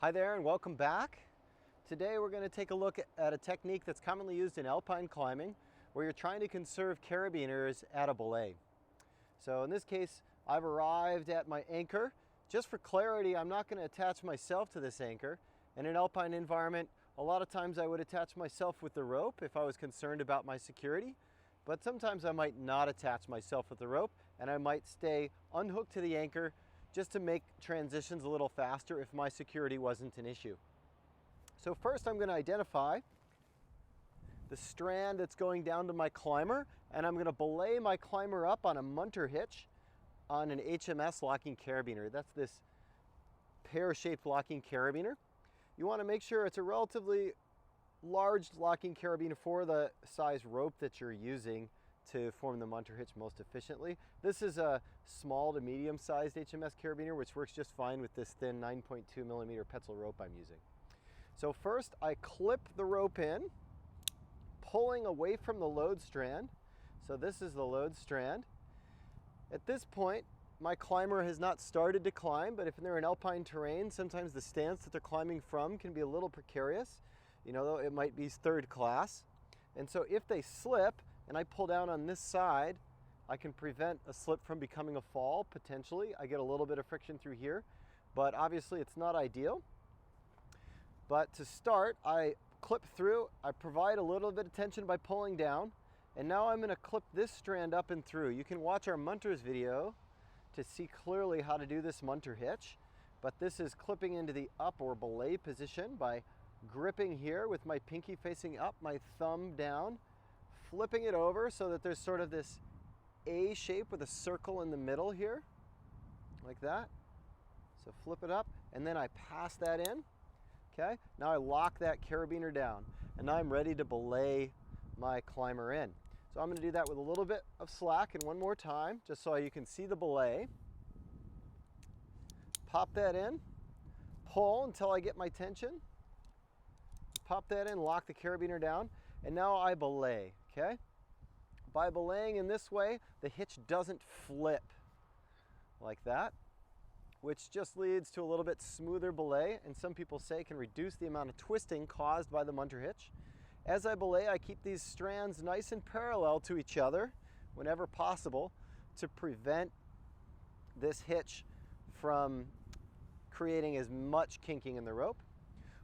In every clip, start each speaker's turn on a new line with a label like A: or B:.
A: Hi there and welcome back. Today we're going to take a look at a technique that's commonly used in alpine climbing where you're trying to conserve carabiners at a belay. So in this case, I've arrived at my anchor. Just for clarity, I'm not going to attach myself to this anchor. In an alpine environment, a lot of times I would attach myself with the rope if I was concerned about my security, but sometimes I might not attach myself with the rope and I might stay unhooked to the anchor just to make transitions a little faster if my security wasn't an issue. So first I'm going to identify the strand that's going down to my climber, and I'm going to belay my climber up on a munter-hitch on an HMS locking carabiner. That's this pear-shaped locking carabiner. You want to make sure it's a relatively large locking carabiner for the size rope that you're using to form the munter-hitch most efficiently. This is a small to medium-sized HMS carabiner, which works just fine with this thin 9.2 millimeter Petzl rope I'm using. So first, I clip the rope in, pulling away from the load strand. So this is the load strand. At this point, my climber has not started to climb, but if they're in alpine terrain, sometimes the stance that they're climbing from can be a little precarious. You know, it might be third class. And so if they slip, and I pull down on this side, I can prevent a slip from becoming a fall, potentially. I get a little bit of friction through here, but obviously it's not ideal. But to start, I clip through, I provide a little bit of tension by pulling down, and now I'm gonna clip this strand up and through. You can watch our munters video to see clearly how to do this munter hitch, but this is clipping into the up or belay position by gripping here with my pinky facing up, my thumb down, flipping it over so that there's sort of this A shape with a circle in the middle here, like that. So flip it up, and then I pass that in. Okay, now I lock that carabiner down, and now I'm ready to belay my climber in. So I'm going to do that with a little bit of slack and one more time, just so you can see the belay. Pop that in, pull until I get my tension. Pop that in, lock the carabiner down, and now I belay. Okay? By belaying in this way, the hitch doesn't flip like that, which just leads to a little bit smoother belay, and some people say can reduce the amount of twisting caused by the munter hitch. As I belay, I keep these strands nice and parallel to each other whenever possible to prevent this hitch from creating as much kinking in the rope.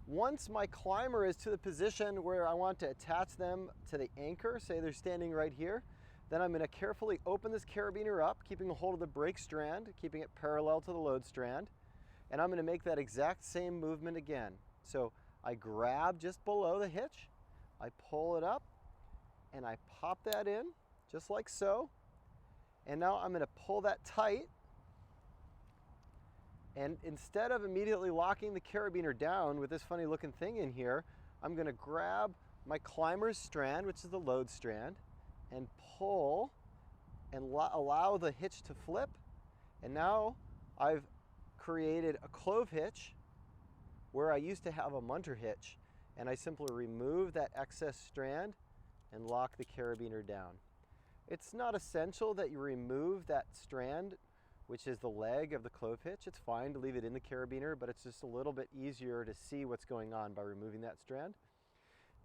A: Once my climber is to the position where I want to attach them to the anchor, say they're standing right here, then I'm going to carefully open this carabiner up, keeping a hold of the brake strand, keeping it parallel to the load strand, and I'm going to make that exact same movement again. So I grab just below the hitch, I pull it up, and I pop that in, just like so, and now I'm going to pull that tight. And instead of immediately locking the carabiner down with this funny looking thing in here, I'm going to grab my climber's strand, which is the load strand, and pull and allow the hitch to flip. And now I've created a clove hitch where I used to have a munter hitch, and I simply remove that excess strand and lock the carabiner down. It's not essential that you remove that strand, which is the leg of the clove hitch. It's fine to leave it in the carabiner, but it's just a little bit easier to see what's going on by removing that strand.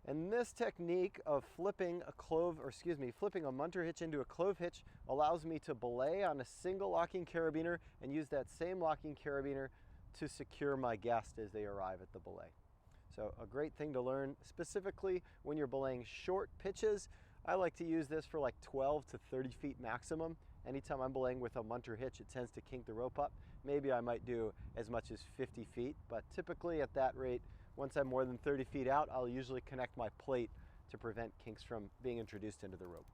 A: And this technique of flipping a munter hitch into a clove hitch allows me to belay on a single locking carabiner and use that same locking carabiner to secure my guest as they arrive at the belay. So a great thing to learn, specifically when you're belaying short pitches. I like to use this for like 12 to 30 feet maximum. Anytime I'm belaying with a munter hitch, it tends to kink the rope up. Maybe I might do as much as 50 feet, but typically at that rate, once I'm more than 30 feet out, I'll usually connect my plate to prevent kinks from being introduced into the rope.